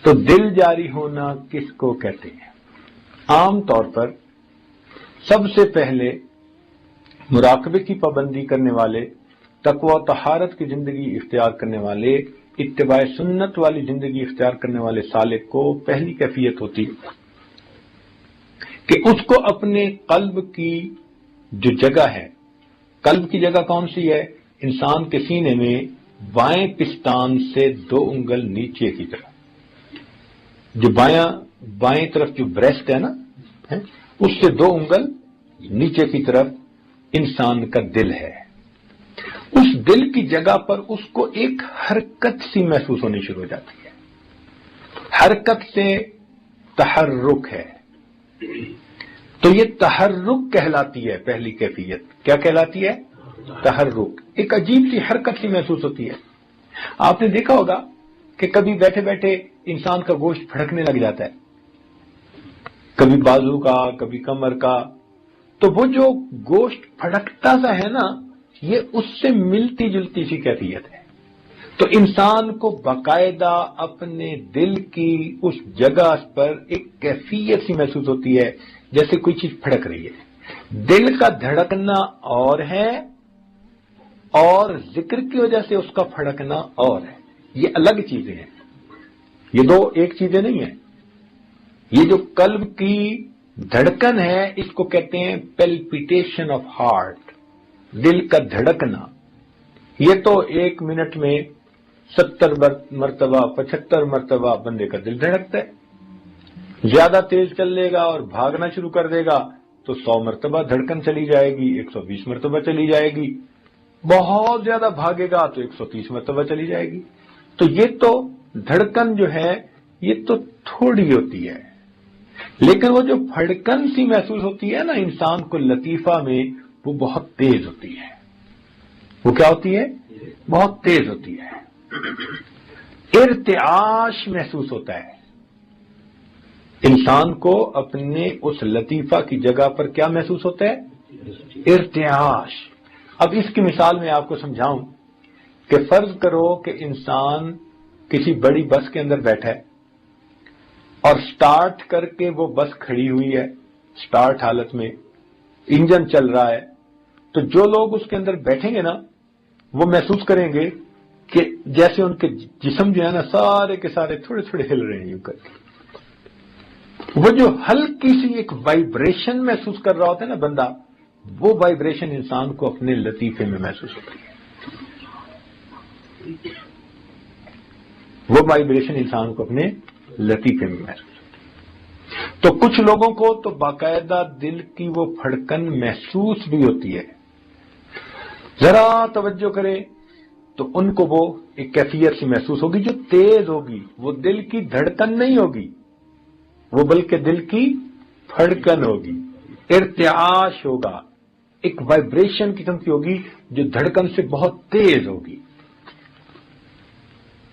تو دل جاری ہونا کس کو کہتے ہیں؟ عام طور پر سب سے پہلے مراقبے کی پابندی کرنے والے، تقوی و طہارت کی زندگی اختیار کرنے والے، اتباع سنت والی زندگی اختیار کرنے والے سالک کو پہلی کیفیت ہوتی کہ اس کو اپنے قلب کی جو جگہ ہے، قلب کی جگہ کون سی ہے؟ انسان کے سینے میں بائیں پستان سے 2 انگل نیچے کی طرف، جو بائیں طرف جو بریسٹ ہے نا، اس سے 2 انگل نیچے کی طرف انسان کا دل ہے۔ اس دل کی جگہ پر اس کو ایک حرکت سی محسوس ہونی شروع ہو جاتی ہے۔ حرکت سے تحرک ہے، تو یہ تحرک کہلاتی ہے پہلی کیفیت۔ کیا کہلاتی ہے؟ تحرک۔ ایک عجیب سی حرکت سی محسوس ہوتی ہے۔ آپ نے دیکھا ہوگا کہ کبھی بیٹھے بیٹھے انسان کا گوشت پھڑکنے لگ جاتا ہے، کبھی بازو کا، کبھی کمر کا، تو وہ جو گوشت پھڑکتا سا ہے نا، یہ اس سے ملتی جلتی سی کیفیت ہے۔ تو انسان کو باقاعدہ اپنے دل کی اس جگہ پر ایک کیفیت سی محسوس ہوتی ہے جیسے کوئی چیز پھڑک رہی ہے۔ دل کا دھڑکنا اور ہے اور ذکر کی وجہ سے اس کا پھڑکنا اور ہے، یہ الگ چیزیں ہیں، یہ 2 ایک چیزیں نہیں ہیں۔ یہ جو قلب کی دھڑکن ہے اس کو کہتے ہیں پیلپیٹیشن آف ہارٹ، دل کا دھڑکنا۔ یہ تو 1 منٹ میں 70 مرتبہ 75 مرتبہ بندے کا دل دھڑکتا ہے۔ زیادہ تیز چل لے گا اور بھاگنا شروع کر دے گا تو 100 مرتبہ دھڑکن چلی جائے گی، 120 مرتبہ چلی جائے گی، بہت زیادہ بھاگے گا تو 130 مرتبہ چلی جائے گی۔ تو یہ تو دھڑکن جو ہے یہ تو تھوڑی ہوتی ہے، لیکن وہ جو پھڑکن سی محسوس ہوتی ہے نا انسان کو لطیفہ میں، وہ بہت تیز ہوتی ہے۔ وہ کیا ہوتی ہے؟ بہت تیز ہوتی ہے۔ ارتعاش محسوس ہوتا ہے انسان کو، اپنے اس لطیفہ کی جگہ پر کیا محسوس ہوتا ہے؟ ارتعاش۔ اب اس کی مثال میں آپ کو سمجھاؤں کہ فرض کرو کہ انسان کسی بڑی بس کے اندر بیٹھا ہے اور سٹارٹ کر کے وہ بس کھڑی ہوئی ہے، سٹارٹ حالت میں انجن چل رہا ہے، تو جو لوگ اس کے اندر بیٹھیں گے نا وہ محسوس کریں گے کہ جیسے ان کے جسم جو ہے نا سارے کے سارے تھوڑے تھوڑے ہل رہے ہیں یوں کر کے۔ وہ جو ہلکی سی ایک وائبریشن محسوس کر رہا ہوتا ہے نا بندہ، وہ وائبریشن انسان کو اپنے لطیفے میں محسوس ہوتی ہے۔ وہ وائبریشن انسان کو اپنے لطیفے میں محسوس ہوتی ہے۔ تو کچھ لوگوں کو تو باقاعدہ دل کی وہ پھڑکن محسوس بھی ہوتی ہے، ذرا توجہ کرے تو ان کو وہ ایک کیفیت سی محسوس ہوگی جو تیز ہوگی، وہ دل کی دھڑکن نہیں ہوگی، وہ بلکہ دل کی پھڑکن ہوگی، ارتعاش ہوگا، ایک وائبریشن قسم کی ہوگی جو دھڑکن سے بہت تیز ہوگی،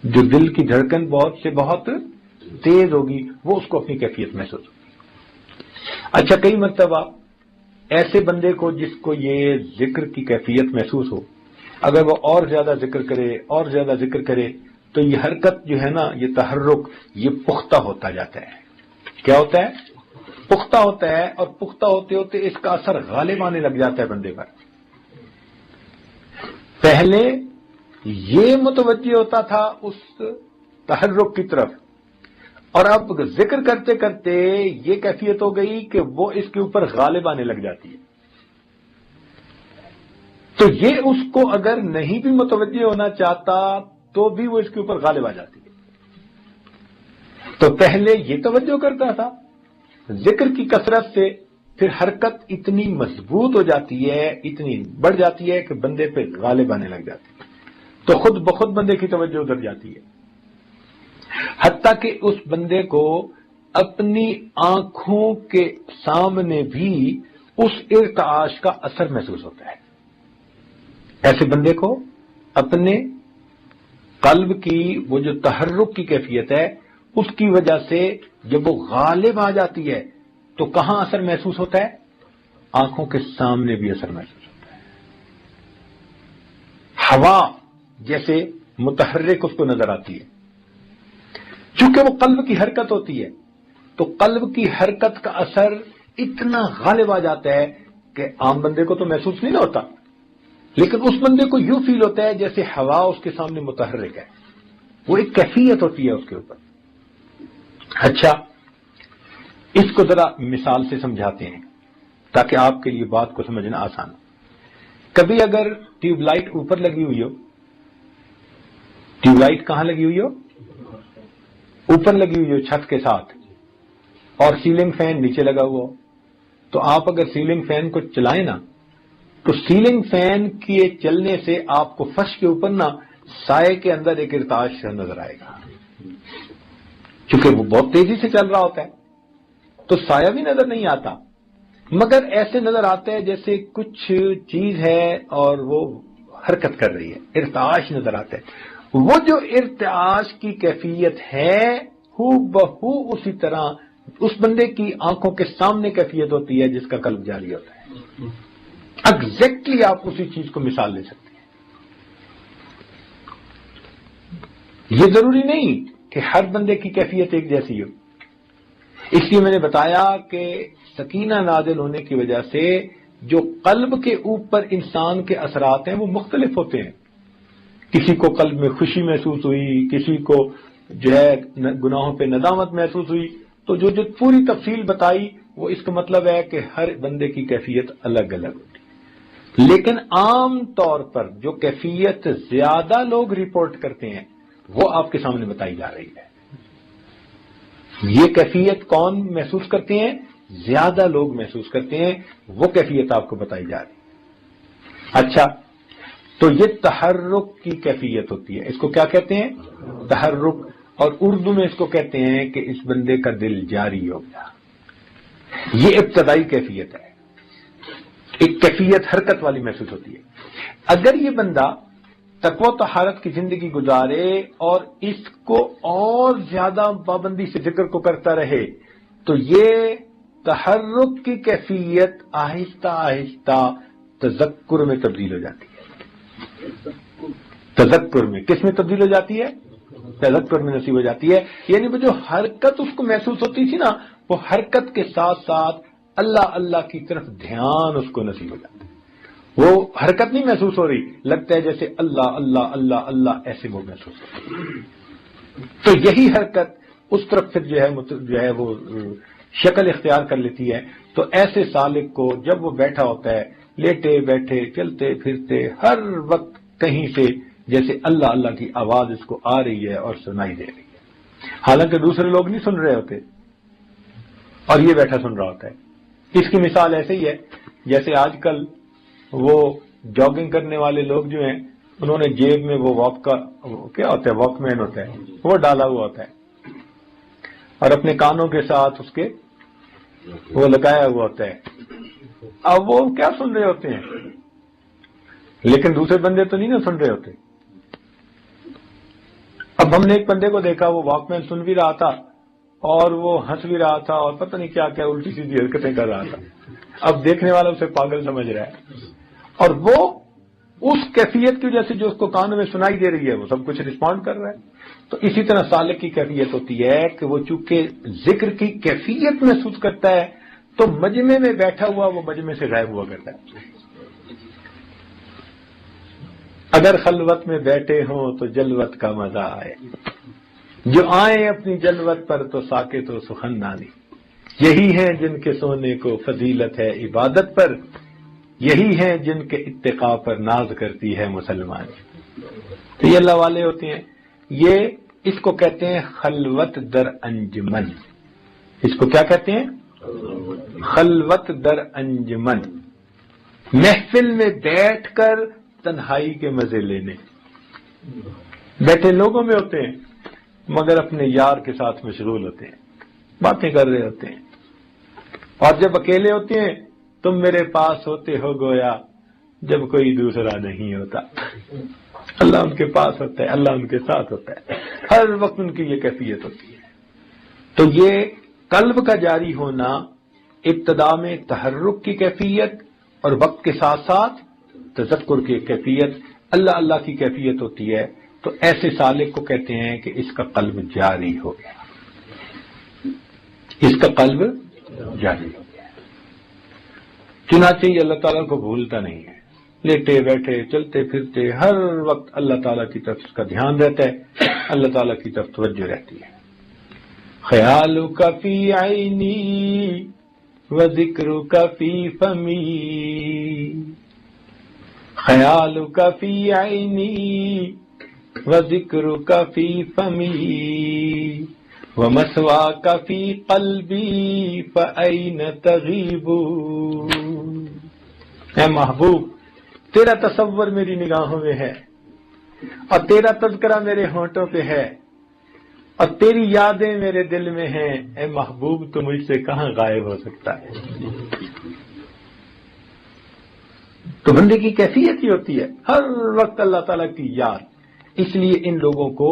جو دل کی دھڑکن بہت سے بہت تیز ہوگی، وہ اس کو اپنی کیفیت محسوس ہوگی۔ اچھا، کئی مرتبہ ایسے بندے کو جس کو یہ ذکر کی کیفیت محسوس ہو، اگر وہ اور زیادہ ذکر کرے اور زیادہ ذکر کرے تو یہ حرکت جو ہے نا، یہ تحرک، یہ پختہ ہوتا جاتا ہے۔ کیا ہوتا ہے؟ پختہ ہوتا ہے، اور پختہ ہوتے ہوتے اس کا اثر غالب آنے لگ جاتا ہے بندے پر۔ پہلے یہ متوجہ ہوتا تھا اس تحرک کی طرف، اور اب ذکر کرتے کرتے یہ کیفیت ہو گئی کہ وہ اس کے اوپر غالب آنے لگ جاتی ہے۔ تو یہ اس کو اگر نہیں بھی متوجہ ہونا چاہتا تو بھی وہ اس کے اوپر غالب آ جاتی ہے۔ تو پہلے یہ توجہ کرتا تھا، ذکر کی کثرت سے پھر حرکت اتنی مضبوط ہو جاتی ہے، اتنی بڑھ جاتی ہے کہ بندے پہ غالب آنے لگ جاتی ہے، تو خود بخود بندے کی توجہ ادھر جاتی ہے، حتیٰ کہ اس بندے کو اپنی آنکھوں کے سامنے بھی اس ارتعاش کا اثر محسوس ہوتا ہے۔ ایسے بندے کو اپنے قلب کی وہ جو تحرک کی کیفیت ہے اس کی وجہ سے جب وہ غالب آ جاتی ہے تو کہاں اثر محسوس ہوتا ہے؟ آنکھوں کے سامنے بھی اثر محسوس ہوتا ہے۔ ہوا جیسے متحرک اس کو نظر آتی ہے، چونکہ چونکہ وہ قلب کی حرکت ہوتی ہے تو قلب کی حرکت کا اثر اتنا غالب آ جاتا ہے کہ عام بندے کو تو محسوس نہیں ہوتا، لیکن اس بندے کو یوں فیل ہوتا ہے جیسے ہوا اس کے سامنے متحرک ہے، وہ ایک کیفیت ہوتی ہے اس کے اوپر۔ اچھا، اس کو ذرا مثال سے سمجھاتے ہیں تاکہ آپ کے لیے بات کو سمجھنا آسان ہو۔ کبھی اگر ٹیوب لائٹ اوپر لگی ہوئی ہو، ٹیوب لائٹ کہاں لگی ہوئی ہو؟ اوپر لگی ہوئی ہو چھت کے ساتھ، اور سیلنگ فین نیچے لگا ہوا ہو، تو آپ اگر سیلنگ فین کو چلائیں نا تو سیلنگ فین کے چلنے سے آپ کو فرش کے اوپر نا سائے کے اندر ایک ارتعاش نظر آئے گا، کیونکہ وہ بہت تیزی سے چل رہا ہوتا ہے تو سایہ بھی نظر نہیں آتا، مگر ایسے نظر آتا ہے جیسے کچھ چیز ہے اور وہ حرکت کر رہی ہے، ارتعاش نظر آتا ہے۔ وہ جو ارتعاش کی کیفیت ہے ہو بہو اسی طرح اس بندے کی آنکھوں کے سامنے کیفیت ہوتی ہے جس کا قلب جاری ہوتا ہے۔ ایگزیکٹلی آپ اسی چیز کو مثال لے سکتے ہیں۔ یہ ضروری نہیں کہ ہر بندے کی کیفیت ایک جیسی ہو، اس لیے میں نے بتایا کہ سکینہ نازل ہونے کی وجہ سے جو قلب کے اوپر انسان کے اثرات ہیں وہ مختلف ہوتے ہیں۔ کسی کو قلب میں خوشی محسوس ہوئی، کسی کو جو ہے گناہوں پہ ندامت محسوس ہوئی، تو جو پوری تفصیل بتائی وہ اس کا مطلب ہے کہ ہر بندے کی کیفیت الگ الگ ہوتی ہے، لیکن عام طور پر جو کیفیت زیادہ لوگ رپورٹ کرتے ہیں وہ آپ کے سامنے بتائی جا رہی ہے۔ یہ کیفیت کون محسوس کرتے ہیں؟ زیادہ لوگ محسوس کرتے ہیں، وہ کیفیت آپ کو بتائی جا رہی ہے۔ اچھا، تو یہ تحرک کی کیفیت ہوتی ہے، اس کو کیا کہتے ہیں؟ تحرک، اور اردو میں اس کو کہتے ہیں کہ اس بندے کا دل جاری ہو گیا۔ یہ ابتدائی کیفیت ہے، ایک کیفیت حرکت والی محسوس ہوتی ہے۔ اگر یہ بندہ تقوی و طہارت کی زندگی گزارے اور اس کو اور زیادہ پابندی سے ذکر کو کرتا رہے تو یہ تحرک کی کیفیت آہستہ آہستہ تذکر میں تبدیل ہو جاتی ہے۔ تذکر میں کس میں تبدیل ہو جاتی ہے؟ تذکر میں نصیب ہو جاتی ہے، یعنی وہ جو حرکت اس کو محسوس ہوتی تھی نا، وہ حرکت کے ساتھ ساتھ اللہ اللہ کی طرف دھیان اس کو نصیب ہو جاتا ہے۔ وہ حرکت نہیں محسوس ہو رہی، لگتا ہے جیسے اللہ اللہ اللہ اللہ ایسے وہ محسوس ہو رہی۔ تو یہی حرکت اس طرف پھر جو ہے وہ شکل اختیار کر لیتی ہے۔ تو ایسے سالک کو جب وہ بیٹھا ہوتا ہے، لیٹے بیٹھے چلتے پھرتے ہر وقت کہیں سے جیسے اللہ اللہ کی آواز اس کو آ رہی ہے اور سنائی دے رہی ہے، حالانکہ دوسرے لوگ نہیں سن رہے ہوتے اور یہ بیٹھا سن رہا ہوتا ہے۔ اس کی مثال ایسے ہی ہے جیسے آج کل وہ جاگنگ کرنے والے لوگ جو ہیں انہوں نے جیب میں وہ واک کا کیا ہوتا ہے، واک مین ہوتا ہے، وہ ڈالا ہوا ہوتا ہے اور اپنے کانوں کے ساتھ اس کے وہ لگایا ہوا ہوتا ہے۔ اب وہ کیا سن رہے ہوتے ہیں، لیکن دوسرے بندے تو نہیں نا سن رہے ہوتے۔ اب ہم نے ایک بندے کو دیکھا، وہ واک مین سن بھی رہا تھا اور وہ ہنس بھی رہا تھا اور پتہ نہیں کیا کیا الٹی سیدھی حرکتیں کر رہا تھا۔ اب دیکھنے والا اسے پاگل سمجھ رہا ہے، اور وہ اس کیفیت کی وجہ سے جو اس کو کانوں میں سنائی دے رہی ہے وہ سب کچھ رسپونڈ کر رہا ہے۔ تو اسی طرح سالک کی کیفیت ہوتی ہے کہ وہ چونکہ ذکر کی کیفیت محسوس کرتا ہے تو مجمع میں بیٹھا ہوا وہ مجمع سے غائب ہوا کرتا ہے۔ اگر خلوت میں بیٹھے ہوں تو جلوت کا مزہ آئے، جو آئیں اپنی جلوت پر تو ساکت و سخنانی، یہی ہیں جن کے سونے کو فضیلت ہے عبادت پر، یہی ہیں جن کے اتقاء پر ناز کرتی ہے مسلمان۔ تو یہ اللہ والے ہوتے ہیں، یہ اس کو کہتے ہیں خلوت در انجمن۔ اس کو کیا کہتے ہیں؟ خلوت در انجمن، محفل میں بیٹھ کر تنہائی کے مزے لینے۔ بیٹھے لوگوں میں ہوتے ہیں مگر اپنے یار کے ساتھ مشغول ہوتے ہیں، باتیں کر رہے ہوتے ہیں، اور جب اکیلے ہوتے ہیں تم میرے پاس ہوتے ہو گویا جب کوئی دوسرا نہیں ہوتا۔ اللہ ان کے پاس ہوتا ہے، اللہ ان کے ساتھ ہوتا ہے، ہر وقت ان کی یہ کیفیت ہوتی ہے۔ تو یہ قلب کا جاری ہونا ابتدا میں تحرک کی کیفیت اور وقت کے ساتھ ساتھ تذکر کی کیفیت، اللہ اللہ کی کیفیت ہوتی ہے۔ تو ایسے سالک کو کہتے ہیں کہ اس کا قلب جاری ہو گیا۔ اس کا قلب جاری ہو گیا. چنانچہ یہ اللہ تعالیٰ کو بھولتا نہیں ہے، لیٹے بیٹھے چلتے پھرتے ہر وقت اللہ تعالیٰ کی طرف اس کا دھیان رہتا ہے، اللہ تعالیٰ کی طرف توجہ رہتی ہے. خیالک فی عینی وذکرک فی فمی، خیالک فی عینی وذکرک فی فمی ومثواک فی قلبی فأین تغیب. اے محبوب، تیرا تصور میری نگاہوں میں ہے اور تیرا تذکرہ میرے ہونٹوں پہ ہے اور تیری یادیں میرے دل میں ہیں. اے محبوب، تو مجھ سے کہاں غائب ہو سکتا ہے؟ تو بندے کی کیفیت ہی ہوتی ہے ہر وقت اللہ تعالیٰ کی یاد. اس لیے ان لوگوں کو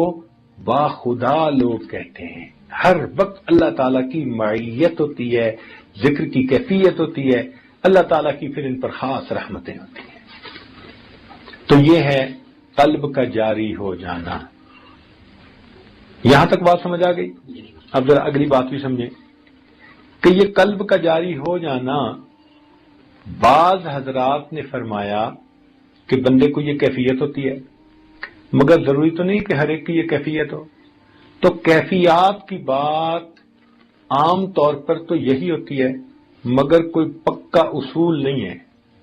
باخدا لوگ کہتے ہیں. ہر وقت اللہ تعالیٰ کی معیت ہوتی ہے، ذکر کی کیفیت ہوتی ہے، اللہ تعالیٰ کی پھر ان پر خاص رحمتیں ہوتی ہیں. تو یہ ہے قلب کا جاری ہو جانا. یہاں تک بات سمجھ آ گئی؟ اب ذرا اگلی بات بھی سمجھیں کہ یہ قلب کا جاری ہو جانا، بعض حضرات نے فرمایا کہ بندے کو یہ کیفیت ہوتی ہے، مگر ضروری تو نہیں کہ ہر ایک کی یہ کیفیت ہو. تو کیفیات کی بات عام طور پر تو یہی ہوتی ہے، مگر کوئی پکا اصول نہیں ہے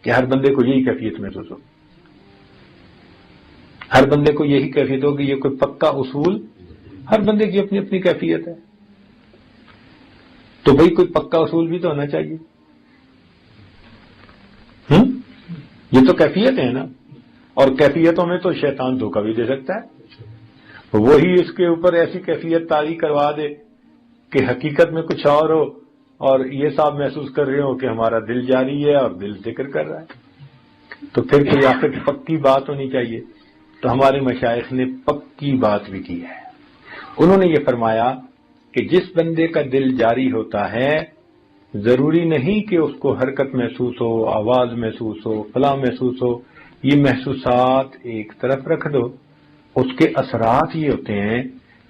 کہ ہر بندے کو یہی کیفیت محسوس ہو. ہر بندے کو یہی کیفیت ہوگی، یہ کوئی پکا اصول، ہر بندے کی اپنی اپنی کیفیت ہے. تو بھئی کوئی پکا اصول بھی تو ہونا چاہیے. یہ تو کیفیت ہے نا، اور کیفیتوں میں تو شیطان دھوکہ بھی دے سکتا ہے. وہی اس کے اوپر ایسی کیفیت طاری کروا دے کہ حقیقت میں کچھ اور ہو اور یہ صاحب محسوس کر رہے ہو کہ ہمارا دل جاری ہے اور دل ذکر کر رہا ہے. تو پھر کوئی آخر پکی بات ہونی چاہیے. تو ہمارے مشائخ نے پکی بات بھی کی ہے. انہوں نے یہ فرمایا کہ جس بندے کا دل جاری ہوتا ہے، ضروری نہیں کہ اس کو حرکت محسوس ہو، آواز محسوس ہو، فلاں محسوس ہو. یہ محسوسات ایک طرف رکھ دو، اس کے اثرات یہ ہوتے ہیں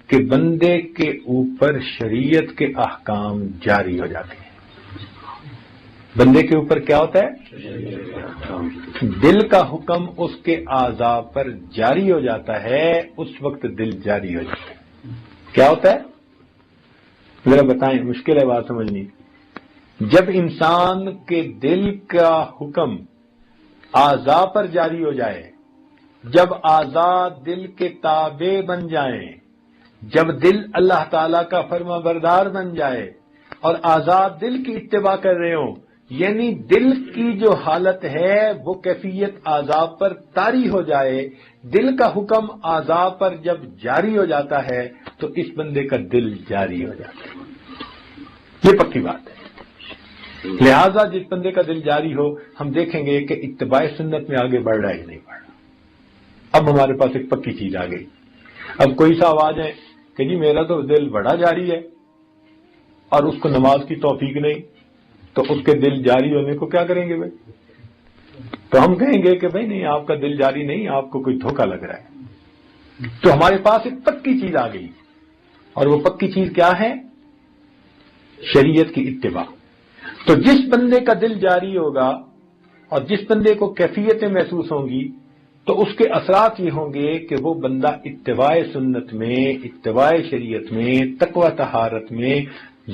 کہ بندے کے اوپر شریعت کے احکام جاری ہو جاتے ہیں. بندے کے اوپر کیا ہوتا ہے؟ دل کا حکم اس کے اعضاء پر جاری ہو جاتا ہے. اس وقت دل جاری ہو جاتا ہے. کیا ہوتا ہے؟ ذرا بتائیں، مشکل ہے بات سمجھنی. جب انسان کے دل کا حکم اعضاء پر جاری ہو جائے، جب اعضاء دل کے تابع بن جائیں، جب دل اللہ تعالیٰ کا فرما بردار بن جائے اور اعضاء دل کی اتباع کر رہے ہوں، یعنی دل کی جو حالت ہے وہ کیفیت اعضاء پر طاری ہو جائے، دل کا حکم اعضاء پر جب جاری ہو جاتا ہے تو اس بندے کا دل جاری ہو جاتا ہے. یہ پکی بات ہے. لہذا جس بندے کا دل جاری ہو، ہم دیکھیں گے کہ اتباع سنت میں آگے بڑھ رہا ہی نہیں بڑھ رہا. اب ہمارے پاس ایک پکی چیز آ گئی. اب کوئی سا آواز ہے کہ جی میرا تو دل بڑا جاری ہے اور اس کو نماز کی توفیق نہیں، تو اس کے دل جاری ہونے کو کیا کریں گے بھائی؟ تو ہم کہیں گے کہ بھائی نہیں، آپ کا دل جاری نہیں، آپ کو کوئی دھوکہ لگ رہا ہے. تو ہمارے پاس ایک پکی چیز آ گئی، اور وہ پکی چیز کیا ہے؟ شریعت کی اتباع. تو جس بندے کا دل جاری ہوگا اور جس بندے کو کیفیتیں محسوس ہوں گی تو اس کے اثرات یہ ہوں گے کہ وہ بندہ اتباع سنت میں، اتباع شریعت میں، تقوی طہارت میں،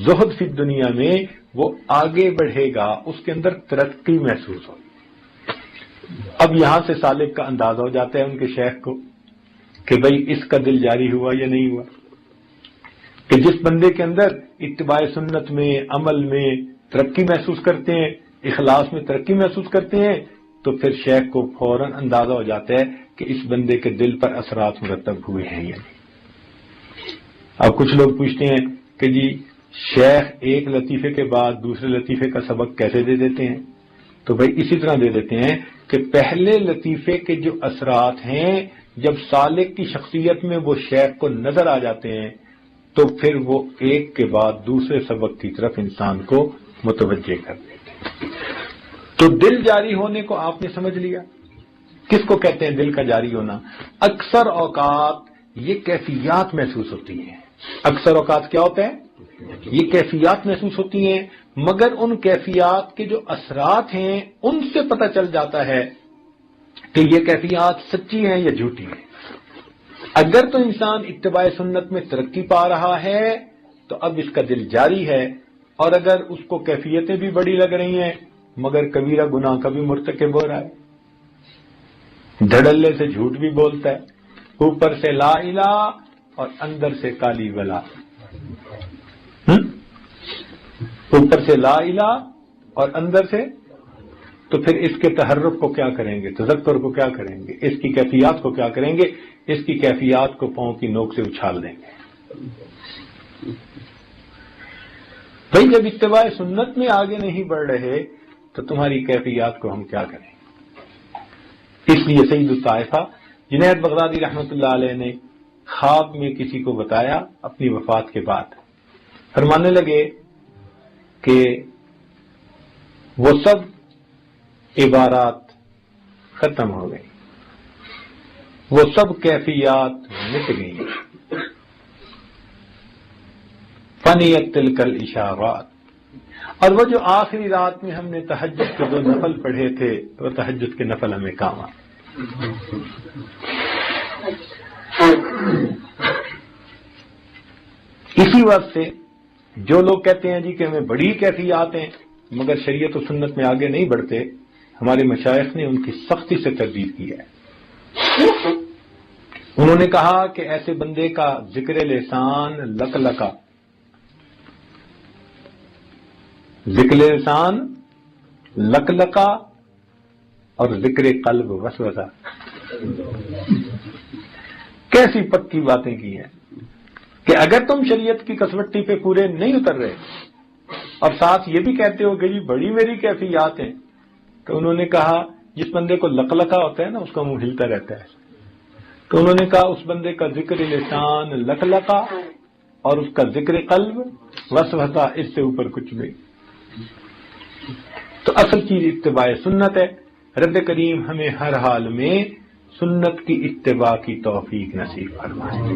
زہد فی دنیا میں وہ آگے بڑھے گا، اس کے اندر ترقی محسوس ہوگی. اب یہاں سے سالک کا اندازہ ہو جاتا ہے ان کے شیخ کو کہ بھئی اس کا دل جاری ہوا یا نہیں ہوا. کہ جس بندے کے اندر اتباع سنت میں، عمل میں ترقی محسوس کرتے ہیں، اخلاص میں ترقی محسوس کرتے ہیں، تو پھر شیخ کو فوراً اندازہ ہو جاتا ہے کہ اس بندے کے دل پر اثرات مرتب ہوئے ہیں یا نہیں. اب کچھ لوگ پوچھتے ہیں کہ جی شیخ ایک لطیفے کے بعد دوسرے لطیفے کا سبق کیسے دے دیتے ہیں؟ تو بھائی اسی طرح دے دیتے ہیں کہ پہلے لطیفے کے جو اثرات ہیں جب سالک کی شخصیت میں وہ شیخ کو نظر آ جاتے ہیں تو پھر وہ ایک کے بعد دوسرے سبق کی طرف انسان کو متوجہ کر دیتے ہیں. تو دل جاری ہونے کو آپ نے سمجھ لیا. کس کو کہتے ہیں دل کا جاری ہونا؟ اکثر اوقات یہ کیفیات محسوس ہوتی ہیں. اکثر اوقات کیا ہوتا ہے؟ یہ کیفیات محسوس ہوتی ہیں، مگر ان کیفیات کے جو اثرات ہیں ان سے پتہ چل جاتا ہے کہ یہ کیفیات سچی ہیں یا جھوٹی ہیں۔ اگر تو انسان اتباع سنت میں ترقی پا رہا ہے تو اب اس کا دل جاری ہے، اور اگر اس کو کیفیتیں بھی بڑی لگ رہی ہیں مگر کبیرہ گناہ کا بھی مرتکب ہو رہا ہے، دھڑلے سے جھوٹ بھی بولتا ہے، اوپر سے لا الہ اور اندر سے کالی بلا، اوپر سے لا الہ اور اندر سے، تو پھر اس کے تحرک کو کیا کریں گے، تذکر کو کیا کریں گے، اس کی کیفیات کو کیا کریں گے؟ اس کی کیفیات کو پاؤں کی نوک سے اچھال دیں گے۔ بھائی جب اتباع سنت میں آگے نہیں بڑھ رہے تو تمہاری کیفیات کو ہم کیا کریں؟ اس لیے سید الطائفہ جنید بغدادی رحمۃ اللہ علیہ نے خواب میں کسی کو بتایا اپنی وفات کے بعد، فرمانے لگے کہ وہ سب عبارات ختم ہو گئی، وہ سب کیفیات مٹ گئی، فنیت تلک الاشارات، اور وہ جو آخری رات میں ہم نے تہجد کے 2 نفل پڑھے تھے وہ تہجد کے نفل ہمیں کام آئے۔ اسی وقت سے جو لوگ کہتے ہیں جی کہ ہمیں بڑی کیفیات ہیں مگر شریعت و سنت میں آگے نہیں بڑھتے، ہمارے مشائخ نے ان کی سختی سے تردید کی ہے۔ انہوں نے کہا کہ ایسے بندے کا ذکر لسان لقلقہ، ذکر لسان لقلقہ اور ذکر قلب وسوسہ، کیسی پکی باتیں کی ہیں کہ اگر تم شریعت کی کسوٹی پہ پورے نہیں اتر رہے اور ساتھ یہ بھی کہتے ہو کہ جی بڑی میری کیفیات ہیں، تو انہوں نے کہا جس بندے کو لقلقہ ہوتا ہے نا اس کا منہ ہلتا رہتا ہے، تو انہوں نے کہا اس بندے کا ذکر لسان لقلقہ اور اس کا ذکر قلب وسوسہ، اس سے اوپر کچھ نہیں۔ تو اصل چیز اتباع سنت ہے۔ رب کریم ہمیں ہر حال میں سنت کی اتباع کی توفیق نصیب فرمائے۔